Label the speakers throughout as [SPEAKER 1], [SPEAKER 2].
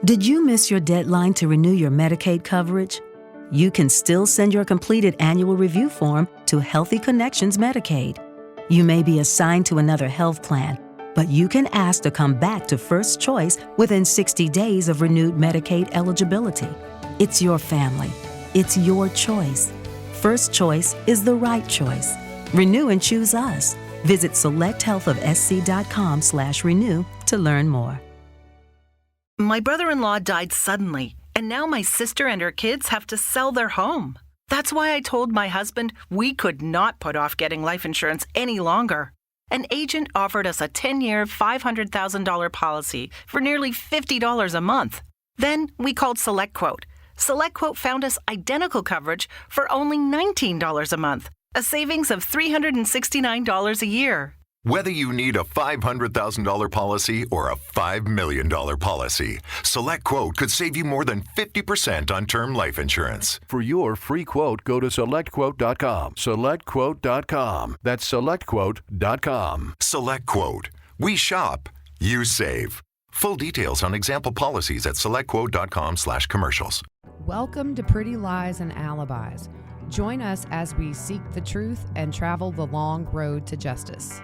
[SPEAKER 1] Did you miss your deadline to renew your Medicaid coverage? You can still send your completed annual review form to Healthy Connections Medicaid. You may be assigned to another health plan, but you can ask to come back to First Choice within 60 days of renewed Medicaid eligibility. It's your family. It's your choice. First Choice is the right choice. Renew and choose us. Visit selecthealthofsc.com/renew to learn more.
[SPEAKER 2] My brother-in-law died suddenly, and now my sister and her kids have to sell their home. That's why I told my husband we could not put off getting life insurance any longer. An agent offered us a 10-year, $500,000 policy for nearly $50 a month. Then we called SelectQuote. SelectQuote found us identical coverage for only $19 a month, a savings of $369 a year.
[SPEAKER 3] Whether you need a $500,000 policy or a $5 million policy, SelectQuote could save you more than 50% on term life insurance.
[SPEAKER 4] For your free quote, go to SelectQuote.com. SelectQuote.com. That's SelectQuote.com.
[SPEAKER 3] SelectQuote. We shop, you save. Full details on example policies at SelectQuote.com/commercials.
[SPEAKER 5] Welcome to Pretty Lies and Alibis. Join us as we seek the truth and travel the long road to justice.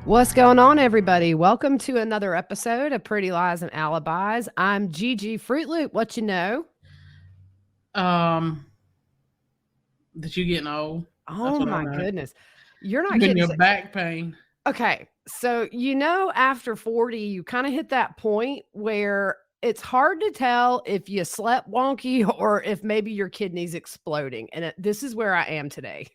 [SPEAKER 5] What's going on, everybody? Welcome to another episode of Pretty Lies and Alibis. I'm Gigi Fruit Loop. What you know?
[SPEAKER 6] That you getting old.
[SPEAKER 5] Oh my goodness. You're not
[SPEAKER 6] getting
[SPEAKER 5] getting
[SPEAKER 6] your back pain.
[SPEAKER 5] Okay. So, after 40, you kind of hit that point where it's hard to tell if you slept wonky or if maybe your kidney's exploding. And this is where I am today.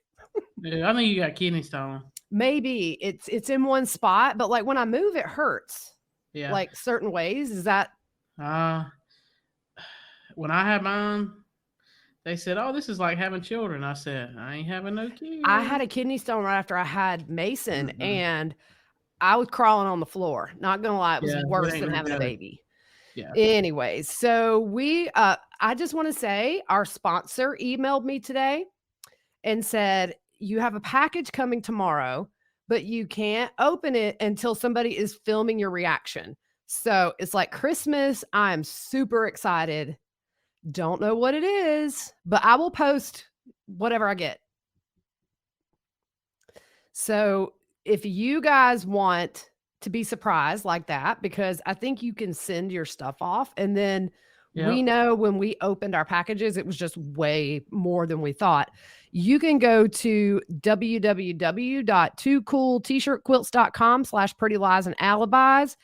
[SPEAKER 6] Yeah, I think you got kidney stone.
[SPEAKER 5] Maybe it's in one spot, but like when I move, it hurts.
[SPEAKER 6] Yeah.
[SPEAKER 5] Like certain ways. Is that?
[SPEAKER 6] When I had mine, they said, "Oh, this is like having children." I said, "I ain't having no kids."
[SPEAKER 5] I had a kidney stone right after I had Mason, and I was crawling on the floor. Not gonna lie, it was worse than having a baby.
[SPEAKER 6] Yeah.
[SPEAKER 5] Anyways, so I just want to say our sponsor emailed me today and said, you have a package coming tomorrow, but you can't open it until somebody is filming your reaction. So it's like Christmas. I'm super excited. Don't know what it is, but I will post whatever I get. So if you guys want to be surprised like that, because I think you can send your stuff off, and then we know when we opened our packages, it was just way more than we thought. You can go to www.twocooltshirtquilts.com/pretty lies and alibis.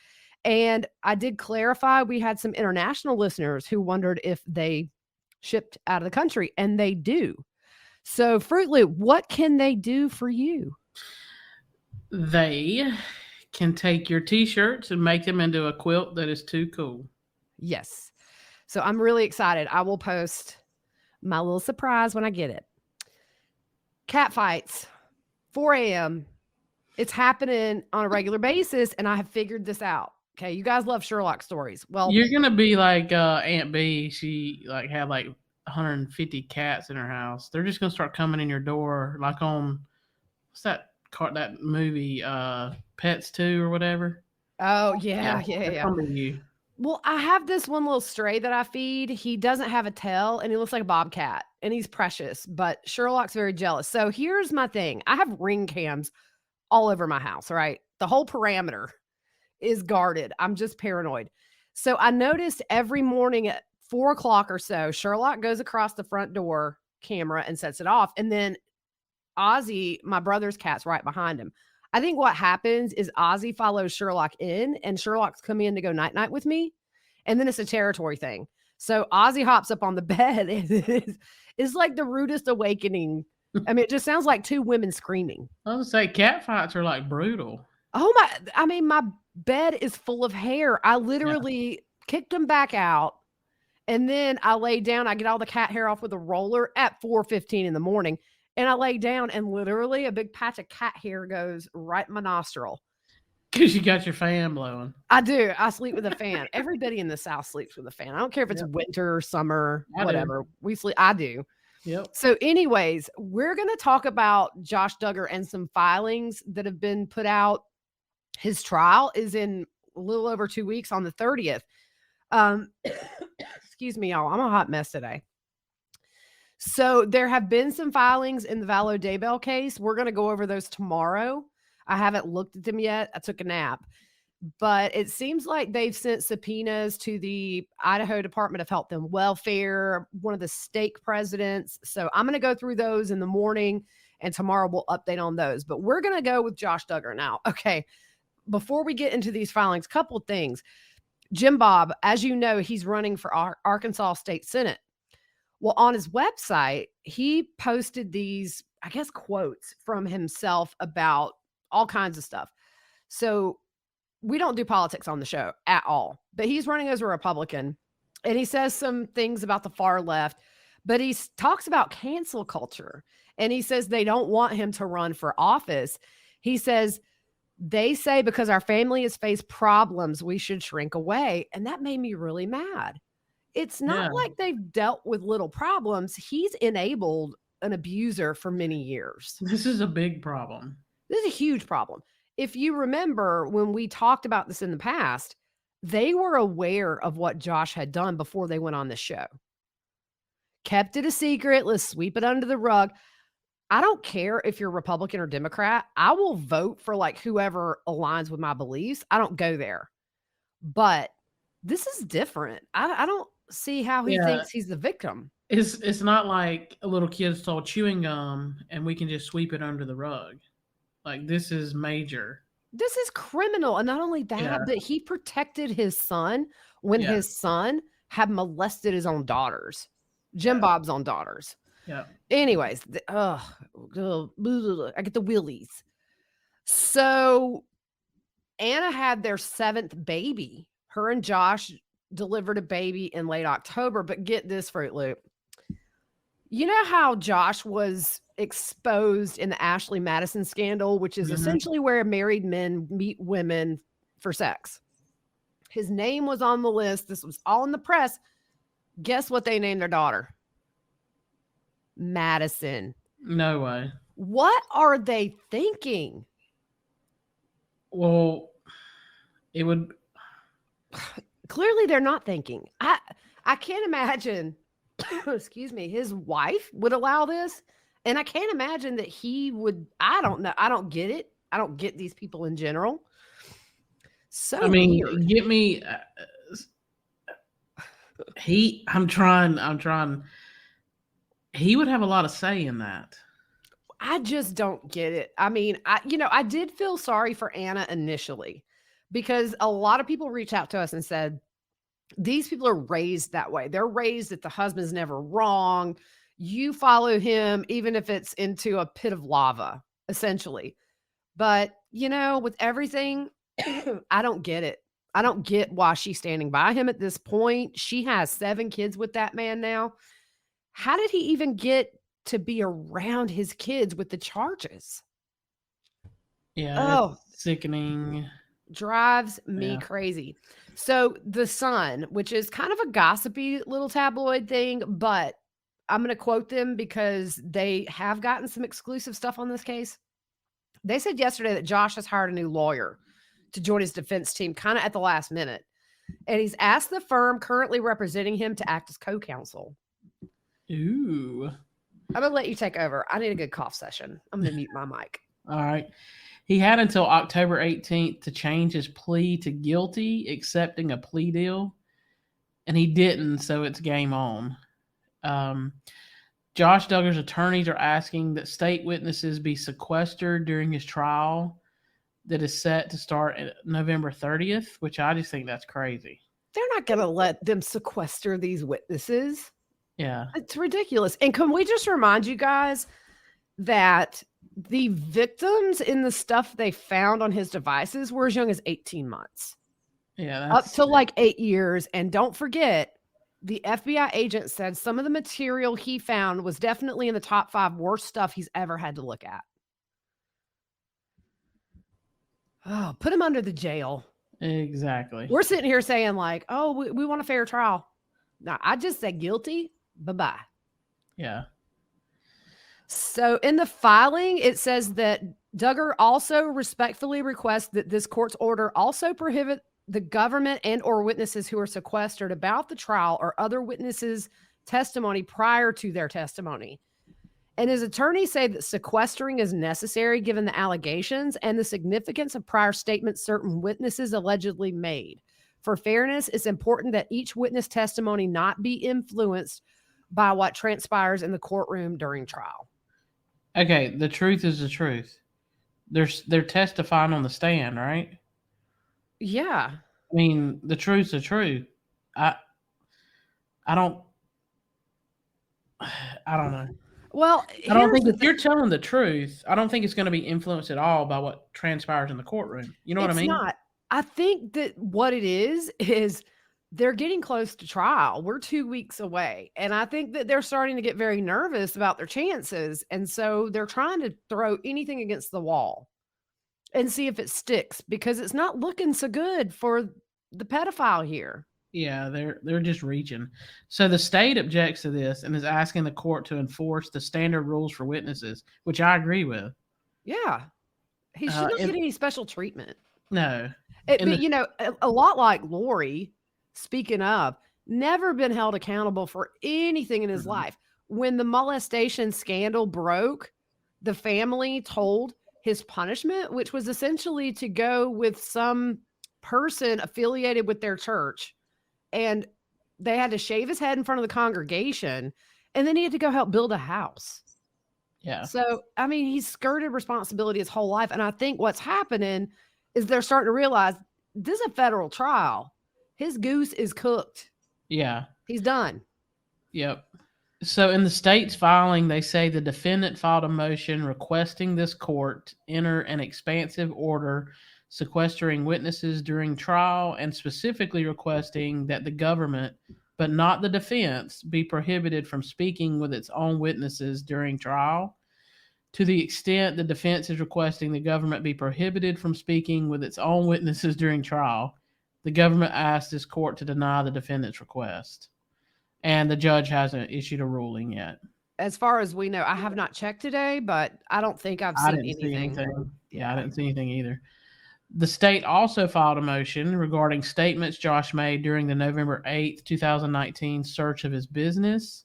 [SPEAKER 5] And I did clarify, we had some international listeners who wondered if they shipped out of the country, and they do. So Fruit Loop, what can they do for you?
[SPEAKER 6] They can take your t-shirts and make them into a quilt that is too cool.
[SPEAKER 5] Yes. So I'm really excited. I will post my little surprise when I get it. Cat fights, 4 a.m. It's happening on a regular basis, and I have figured this out. Okay, you guys love Sherlock stories. Well,
[SPEAKER 6] you're gonna be like Aunt B. She had 150 cats in her house. They're just gonna start coming in your door, like on what's that movie, Pets 2 or whatever.
[SPEAKER 5] Oh yeah.
[SPEAKER 6] Coming to you.
[SPEAKER 5] Well, I have this one little stray that I feed. He doesn't have a tail, and he looks like a bobcat, and he's precious, but Sherlock's very jealous. So here's my thing. I have ring cams all over my house, right? The whole perimeter is guarded. I'm just paranoid. So I noticed every morning at 4 o'clock or so, Sherlock goes across the front door camera and sets it off. And then Ozzy, my brother's cat's right behind him. I think what happens is Ozzy follows Sherlock in, and Sherlock's come in to go night-night with me. And then it's a territory thing. So Ozzy hops up on the bed, and it's like the rudest awakening. I mean, it just sounds like two women screaming.
[SPEAKER 6] I would say cat fights are brutal.
[SPEAKER 5] Oh my bed is full of hair. I literally kicked them back out, and then I lay down. I get all the cat hair off with a roller at 4:15 in the morning. And I lay down, and literally a big patch of cat hair goes right in my nostril.
[SPEAKER 6] Because you got your fan blowing.
[SPEAKER 5] I do. I sleep with a fan. Everybody in the South sleeps with a fan. I don't care if it's winter or summer, whatever. We sleep. I do.
[SPEAKER 6] Yep.
[SPEAKER 5] So anyways, we're going to talk about Josh Duggar and some filings that have been put out. His trial is in little over 2 weeks on the 30th. Excuse me, y'all. I'm a hot mess today. So there have been some filings in the Vallow Daybell case. We're going to go over those tomorrow. I haven't looked at them yet. I took a nap. But it seems like they've sent subpoenas to the Idaho Department of Health and Welfare, one of the stake presidents. So I'm going to go through those in the morning, and tomorrow we'll update on those. But we're going to go with Josh Duggar now. Okay, before we get into these filings, couple of things. Jim Bob, as you know, he's running for Arkansas State Senate. Well, on his website, he posted these, I guess, quotes from himself about all kinds of stuff. So we don't do politics on the show at all, but he's running as a Republican, and he says some things about the far left, but he talks about cancel culture, and he says they don't want him to run for office. He says, they say because our family has faced problems, we should shrink away. And that made me really mad. It's not like they've dealt with little problems. He's enabled an abuser for many years.
[SPEAKER 6] This is a big problem.
[SPEAKER 5] This is a huge problem. If you remember when we talked about this in the past, they were aware of what Josh had done before they went on the show. Kept it a secret. Let's sweep it under the rug. I don't care if you're Republican or Democrat. I will vote for like whoever aligns with my beliefs. I don't go there. But this is different. I don't see how he thinks he's the victim.
[SPEAKER 6] It's not like a little kid stole chewing gum and we can just sweep it under the rug. Like, this is major.
[SPEAKER 5] This is criminal. And not only that, but he protected his son when his son had molested his own daughters, Jim Bob's own daughters.
[SPEAKER 6] Yeah.
[SPEAKER 5] Anyways, I get the willies. So Anna had their 7th baby. Her and Josh delivered a baby in late October, but get this, Fruit Loop. You know how Josh was exposed in the Ashley Madison scandal, which is essentially where married men meet women for sex. His name was on the list. This was all in the press. Guess what they named their daughter? Madison.
[SPEAKER 6] No way.
[SPEAKER 5] What are they thinking?
[SPEAKER 6] Well, it would.
[SPEAKER 5] Clearly, they're not thinking. I can't imagine, excuse me, his wife would allow this. And I can't imagine that he would. I don't know. I don't get it. I don't get these people in general. So
[SPEAKER 6] I mean,
[SPEAKER 5] weird.
[SPEAKER 6] get me. I'm trying. He would have a lot of say in that.
[SPEAKER 5] I just don't get it. I mean, I did feel sorry for Anna initially because a lot of people reached out to us and said, these people are raised that way. They're raised that the husband's never wrong. You follow him, even if it's into a pit of lava, essentially. But, with everything, I don't get it. I don't get why she's standing by him at this point. She has 7 kids with that man now. How did he even get to be around his kids with the charges?
[SPEAKER 6] Yeah. It's sickening.
[SPEAKER 5] Drives me crazy. So The Sun, which is kind of a gossipy little tabloid thing, but I'm going to quote them because they have gotten some exclusive stuff on this case. They said yesterday that Josh has hired a new lawyer to join his defense team kind of at the last minute. And he's asked the firm currently representing him to act as co-counsel.
[SPEAKER 6] Ooh.
[SPEAKER 5] I'm going to let you take over. I need a good cough session. I'm going to mute my mic.
[SPEAKER 6] All right. He had until October 18th to change his plea to guilty, accepting a plea deal. And he didn't, so it's game on. Josh Duggar's attorneys are asking that state witnesses be sequestered during his trial that is set to start November 30th, which I just think that's crazy.
[SPEAKER 5] They're not going to let them sequester these witnesses.
[SPEAKER 6] Yeah.
[SPEAKER 5] It's ridiculous. And can we just remind you guys that the victims in the stuff they found on his devices were as young as 18 months.
[SPEAKER 6] Yeah.
[SPEAKER 5] Up to like 8 years. And don't forget, the FBI agent said some of the material he found was definitely in the top 5 worst stuff he's ever had to look at. Oh, put him under the jail.
[SPEAKER 6] Exactly.
[SPEAKER 5] We're sitting here saying like, oh, we want a fair trial. No, I just said guilty. Bye-bye.
[SPEAKER 6] Yeah.
[SPEAKER 5] So in the filing, it says that Duggar also respectfully requests that this court's order also prohibit the government and or witnesses who are sequestered about the trial or other witnesses' testimony prior to their testimony. And his attorneys say that sequestering is necessary given the allegations and the significance of prior statements certain witnesses allegedly made. For fairness, it's important that each witness testimony not be influenced by what transpires in the courtroom during trial.
[SPEAKER 6] Okay, the truth is the truth. They're testifying on the stand, right?
[SPEAKER 5] Yeah.
[SPEAKER 6] I mean, the truth's the truth. I don't know.
[SPEAKER 5] Well,
[SPEAKER 6] I don't think
[SPEAKER 5] here's
[SPEAKER 6] if you're telling the truth, I don't think it's going to be influenced at all by what transpires in the courtroom. You know what I mean?
[SPEAKER 5] It's not. I think that what it is they're getting close to trial. We're 2 weeks away. And I think that they're starting to get very nervous about their chances. And so they're trying to throw anything against the wall and see if it sticks because it's not looking so good for the pedophile here.
[SPEAKER 6] Yeah, they're just reaching. So the state objects to this and is asking the court to enforce the standard rules for witnesses, which I agree with.
[SPEAKER 5] Yeah. He should not get any special treatment.
[SPEAKER 6] No.
[SPEAKER 5] But a lot like Lori, speaking of, never been held accountable for anything in his life. When the molestation scandal broke, the family told his punishment, which was essentially to go with some person affiliated with their church. And they had to shave his head in front of the congregation. And then he had to go help build a house.
[SPEAKER 6] Yeah.
[SPEAKER 5] So, I mean, he's skirted responsibility his whole life. And I think what's happening is they're starting to realize this is a federal trial. His goose is cooked.
[SPEAKER 6] Yeah.
[SPEAKER 5] He's done.
[SPEAKER 6] Yep. So in the state's filing, they say the defendant filed a motion requesting this court enter an expansive order sequestering witnesses during trial and specifically requesting that the government, but not the defense, be prohibited from speaking with its own witnesses during trial. To the extent the defense is requesting the government be prohibited from speaking with its own witnesses during trial, the government asked this court to deny the defendant's request. And the judge hasn't issued a ruling yet.
[SPEAKER 5] As far as we know, I have not checked today, but I don't think I've seen anything.
[SPEAKER 6] Yeah, I didn't see anything either. The state also filed a motion regarding statements Josh made during the November 8th, 2019 search of his business.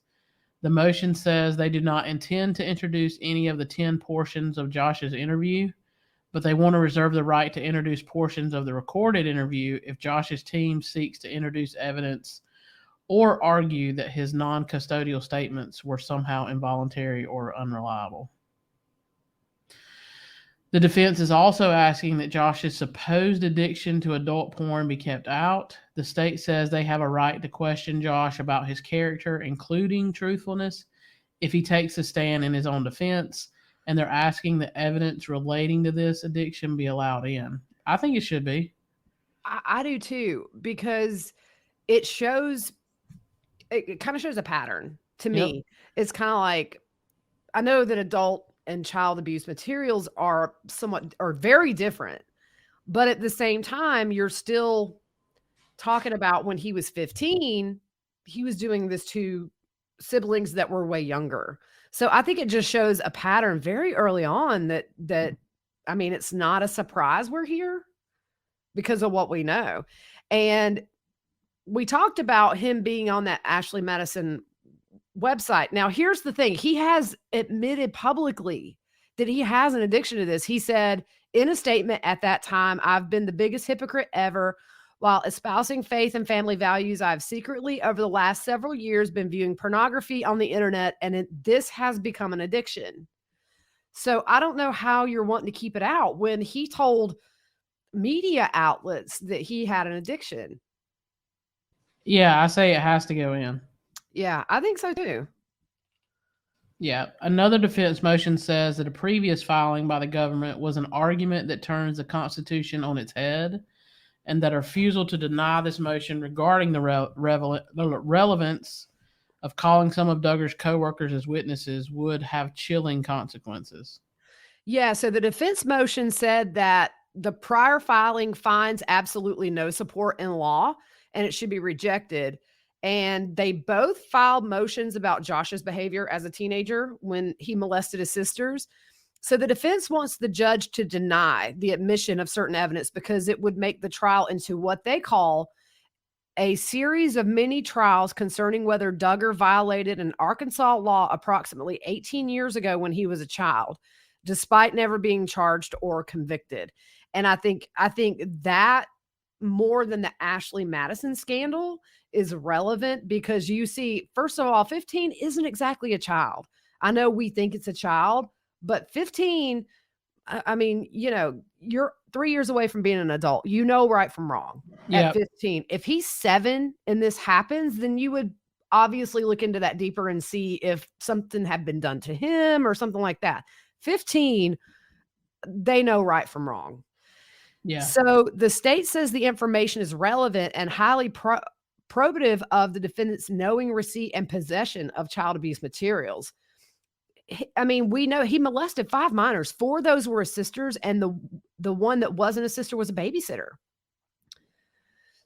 [SPEAKER 6] The motion says they do not intend to introduce any of the 10 portions of Josh's interview, but they want to reserve the right to introduce portions of the recorded interview if Josh's team seeks to introduce evidence or argue that his non-custodial statements were somehow involuntary or unreliable. The defense is also asking that Josh's supposed addiction to adult porn be kept out. The state says they have a right to question Josh about his character, including truthfulness, if he takes a stand in his own defense, and they're asking that evidence relating to this addiction be allowed in. I think it should be.
[SPEAKER 5] I do too, because it kind of shows a pattern to me.
[SPEAKER 6] Yep.
[SPEAKER 5] It's kind of like, I know that adult and child abuse materials are very different, but at the same time, you're still talking about when he was 15, he was doing this to siblings that were way younger. So I think it just shows a pattern very early on that, I mean, it's not a surprise we're here because of what we know. And we talked about him being on that Ashley Madison website. Now, here's the thing. He has admitted publicly that he has an addiction to this. He said in a statement at that time, "I've been the biggest hypocrite ever. While espousing faith and family values, I've secretly, over the last several years, been viewing pornography on the internet, and this has become an addiction." So I don't know how you're wanting to keep it out when he told media outlets that he had an addiction.
[SPEAKER 6] Yeah, I say it has to go in.
[SPEAKER 5] Yeah, I think so too.
[SPEAKER 6] Yeah. Another defense motion says that a previous filing by the government was an argument that turns the Constitution on its head, and that a refusal to deny this motion regarding the relevance of calling some of Duggar's coworkers as witnesses would have chilling consequences.
[SPEAKER 5] Yeah, so the defense motion said that the prior filing finds absolutely no support in law and it should be rejected. And they both filed motions about Josh's behavior as a teenager when he molested his sisters. So the defense wants the judge to deny the admission of certain evidence because it would make the trial into what they call a series of mini trials concerning whether Duggar violated an Arkansas law approximately 18 years ago when he was a child, despite never being charged or convicted. And I think that more than the Ashley Madison scandal is relevant because you see, first of all, 15 isn't exactly a child. I know we think it's a child, but 15, I mean, you're 3 years away from being an adult. You know right from wrong at 15. If he's 7 and this happens, then you would obviously look into that deeper and see if something had been done to him or something like that. 15, they know right from wrong.
[SPEAKER 6] Yeah.
[SPEAKER 5] So the state says the information is relevant and highly probative of the defendant's knowing receipt and possession of child abuse materials. I mean, we know he molested 5 minors. 4 of those were his sisters, and the one that wasn't a sister was a babysitter.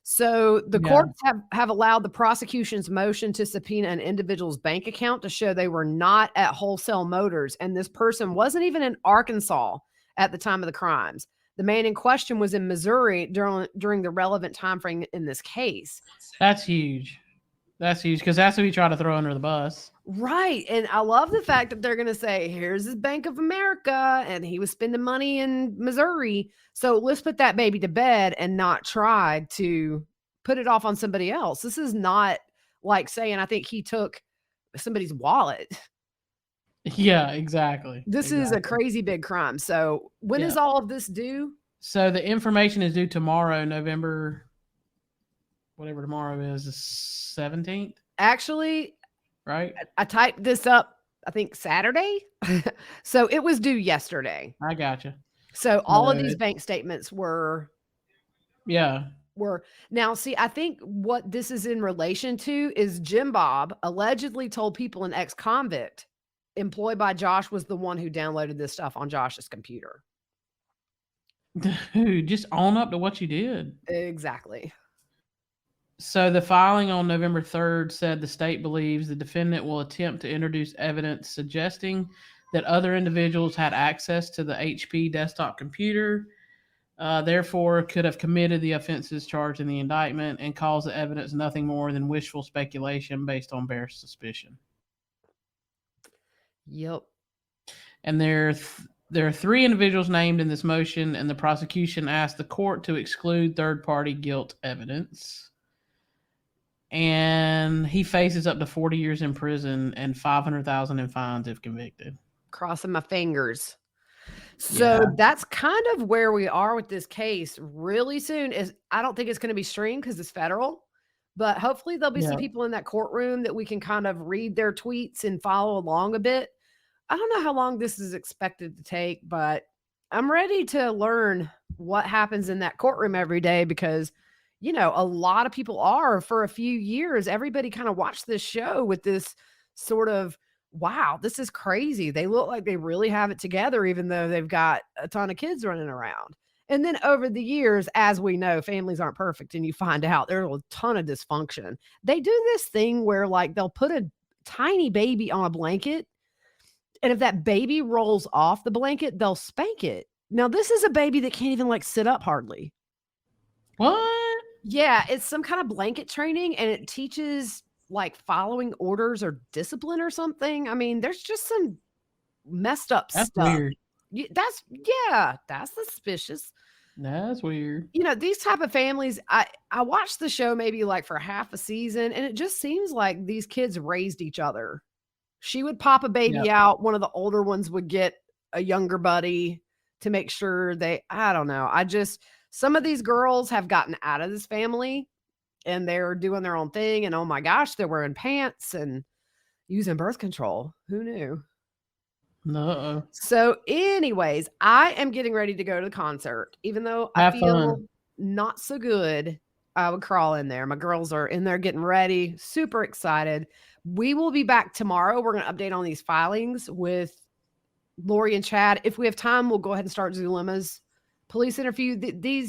[SPEAKER 5] So the courts have allowed the prosecution's motion to subpoena an individual's bank account to show they were not at Wholesale Motors, and this person wasn't even in Arkansas at the time of the crimes. The man in question was in Missouri during the relevant time frame in this case.
[SPEAKER 6] That's huge. That's huge because that's who he tried to throw under the bus.
[SPEAKER 5] Right. And I love the fact that they're going to say, here's his Bank of America, and he was spending money in Missouri. So let's put that baby to bed and not try to put it off on somebody else. This is not like saying, I think he took somebody's wallet.
[SPEAKER 6] Yeah, exactly.
[SPEAKER 5] This is a crazy big crime. So when is all of this due?
[SPEAKER 6] So the information is due tomorrow, November, whatever tomorrow is, the 17th.
[SPEAKER 5] Actually,
[SPEAKER 6] right?
[SPEAKER 5] I typed this up, I think Saturday. So it was due yesterday.
[SPEAKER 6] I gotcha.
[SPEAKER 5] So all of these bank statements were. Now, see, I think what this is in relation to is Jim Bob allegedly told people an ex-convict employed by Josh was the one who downloaded this stuff on Josh's computer.
[SPEAKER 6] Dude, just own up to what you did.
[SPEAKER 5] Exactly.
[SPEAKER 6] So the filing on November 3rd said the state believes the defendant will attempt to introduce evidence suggesting that other individuals had access to the HP desktop computer, therefore could have committed the offenses charged in the indictment, and calls the evidence nothing more than wishful speculation based on bare suspicion.
[SPEAKER 5] Yep.
[SPEAKER 6] And there are 3 individuals named in this motion, and the prosecution asked the court to exclude third-party guilt evidence. And he faces up to 40 years in prison and $500,000 in fines if convicted.
[SPEAKER 5] Crossing my fingers. So that's kind of where we are with this case. Really soon I don't think it's going to be streamed because it's federal, but hopefully there'll be some people in that courtroom that we can kind of read their tweets and follow along a bit. I don't know how long this is expected to take, but I'm ready to learn what happens in that courtroom every day because, a lot of people are for a few years. Everybody kind of watched this show with this sort of, wow, this is crazy. They look like they really have it together, even though they've got a ton of kids running around. And then over the years, as we know, families aren't perfect and you find out there's a ton of dysfunction. They do this thing where like they'll put a tiny baby on a blanket, and if that baby rolls off the blanket, they'll spank it. Now, this is a baby that can't even like sit up hardly.
[SPEAKER 6] What?
[SPEAKER 5] Yeah, it's some kind of blanket training, and it teaches like following orders or discipline or something. I mean, there's just some messed up stuff.
[SPEAKER 6] Weird.
[SPEAKER 5] That's suspicious.
[SPEAKER 6] That's weird.
[SPEAKER 5] These type of families, I watched the show maybe like for half a season, and it just seems like these kids raised each other. She would pop a baby out. One of the older ones would get a younger buddy to make sure I don't know. Some of these girls have gotten out of this family and they're doing their own thing. And oh my gosh, they're wearing pants and using birth control. Who knew?
[SPEAKER 6] No.
[SPEAKER 5] So anyways, I am getting ready to go to the concert, even though I feel not so good. I would crawl in there. My girls are in there getting ready. Super excited. We will be back tomorrow. We're going to update on these filings with Lori and Chad. If we have time, we'll go ahead and start Zulima's police interview.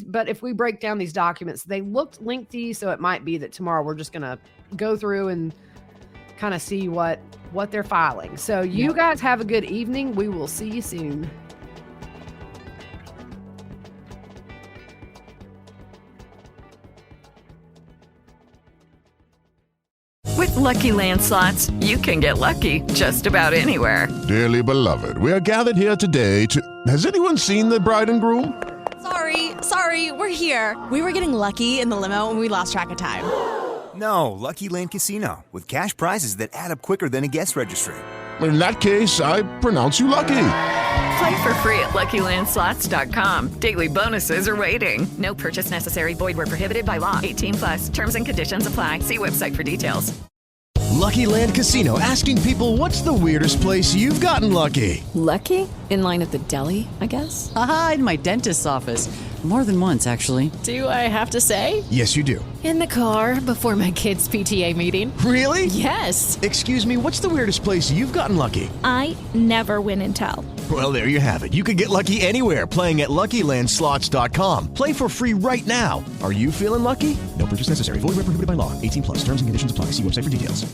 [SPEAKER 5] But if we break down these documents, they looked lengthy, so it might be that tomorrow we're just going to go through and kind of see what they're filing. So you guys have a good evening. We will see you soon.
[SPEAKER 7] With Lucky Land Slots, you can get lucky just about anywhere.
[SPEAKER 8] Dearly beloved, we are gathered here today to... Has anyone seen the bride and groom?
[SPEAKER 9] Sorry, we're here. We were getting lucky in the limo and we lost track of time.
[SPEAKER 10] No, Lucky Land Casino, with cash prizes that add up quicker than a guest registry.
[SPEAKER 8] In that case, I pronounce you lucky.
[SPEAKER 7] Play for free at LuckyLandSlots.com. Daily bonuses are waiting. No purchase necessary. Void where prohibited by law. 18+. Terms and conditions apply. See website for details.
[SPEAKER 11] Lucky Land Casino, asking people, what's the weirdest place you've gotten lucky?
[SPEAKER 12] Lucky? In line at the deli, I guess?
[SPEAKER 13] Aha, in my dentist's office. More than once, actually.
[SPEAKER 12] Do I have to say?
[SPEAKER 11] Yes, you do.
[SPEAKER 12] In the car before my kids' PTA meeting.
[SPEAKER 11] Really?
[SPEAKER 12] Yes.
[SPEAKER 11] Excuse me, what's the weirdest place you've gotten lucky?
[SPEAKER 14] I never win and tell.
[SPEAKER 11] Well, there you have it. You can get lucky anywhere, playing at LuckyLandSlots.com. Play for free right now. Are you feeling lucky? No purchase necessary. Void where prohibited by law. 18+. Terms and conditions apply. See website for details.